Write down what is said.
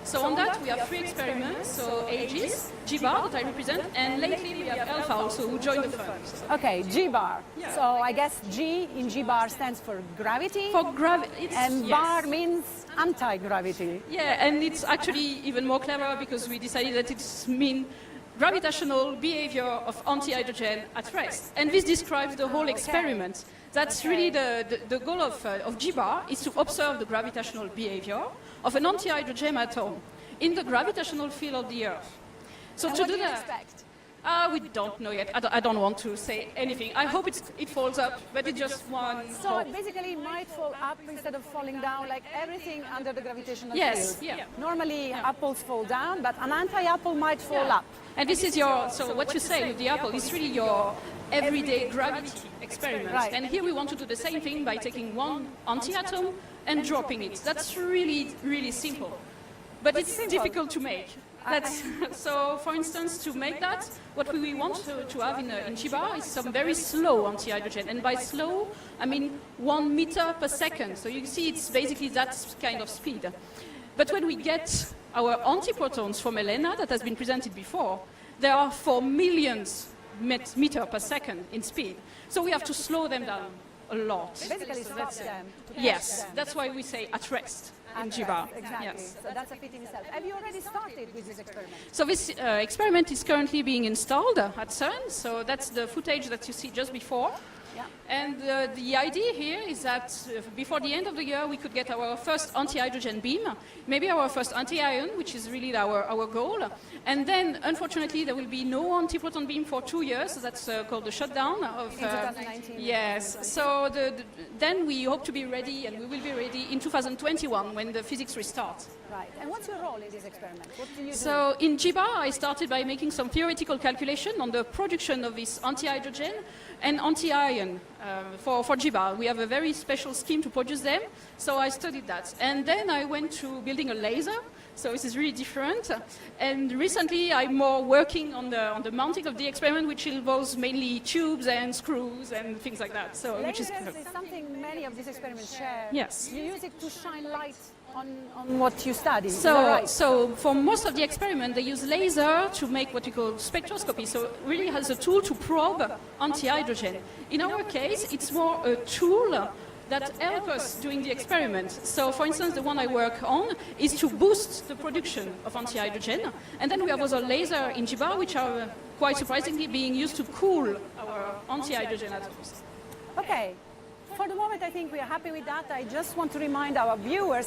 So on that we have 3 experiments, so AGIS, G-bar that I represent, and lately we have Alpha also who joined the fund. Okay, G-bar. Yeah. So I guess G in G-bar stands for gravity. For gravity, and yes. bar means anti-gravity. Yeah, and it's actually even more clever because we decided that it means gravitational behavior of anti-hydrogen at rest. And this describes the whole experiment. That's really the goal of G-bar, is to observe the gravitational behavior of an anti-hydrogen atom in the gravitational field of the Earth. So and to what do do you that, expect? we don't know yet. I don't want to say anything. I hope it falls up, but it's just one So hope. basically it might fall up instead of falling down, like everything under the gravitational Yes, field. yeah. Normally apples fall down, but an anti-apple might fall up. And this is your, so what you say with the apple is really your everyday gravity experiment. Right. And here we want to do the same thing by taking one anti-atom and dropping it. That's really, really simple. But it's difficult to make. So, for instance, to make that, what we want to have in G-bar is some very slow anti-hydrogen. And by slow, I mean 1 meter per second. So you see it's basically that kind of speed. But when we get our antiprotons from Helena, that has been presented before, there are 4 millions meter per second in speed. So we have to slow them down a lot. Basically stop them. Yes, that's why we say at rest in G-bar. Exactly. Yes. So that's a fit in itself. Have you already started with this experiment? So this experiment is currently being installed at CERN. So that's the footage that you see just before. Yeah. And the idea here is that before the end of the year we could get our first anti-hydrogen beam, maybe our first anti-ion, which is really our goal. And then, unfortunately, there will be no antiproton beam for 2 years. So that's called the shutdown of... In 2019. Yes. So then we hope to be ready, and we will be ready in 2021 when the physics restarts. Right. And what's your role in this experiment? What do you do? So in G-bar, I started by making some theoretical calculation on the production of this anti-hydrogen and anti-ion for G-bar. We have a very special scheme to produce them, so I studied that. And then I went to building a laser, so this is really different. And recently I'm more working on the mounting of the experiment, which involves mainly tubes and screws and things like that. So, which is Lasers is something many of these experiments share. Yes. You use it to shine light on what you study. Is So, that right? so for most of the experiment, they use laser to make what we call spectroscopy. So it really has a tool to probe anti-hydrogen. In our case, it's more a tool that helps us doing the experiment. So, for instance, the one I work on is to boost the production of anti-hydrogen. And then we have other lasers in G-bar, which are quite surprisingly being used to cool our anti-hydrogen atoms. Okay. For the moment, I think we are happy with that. I just want to remind our viewers that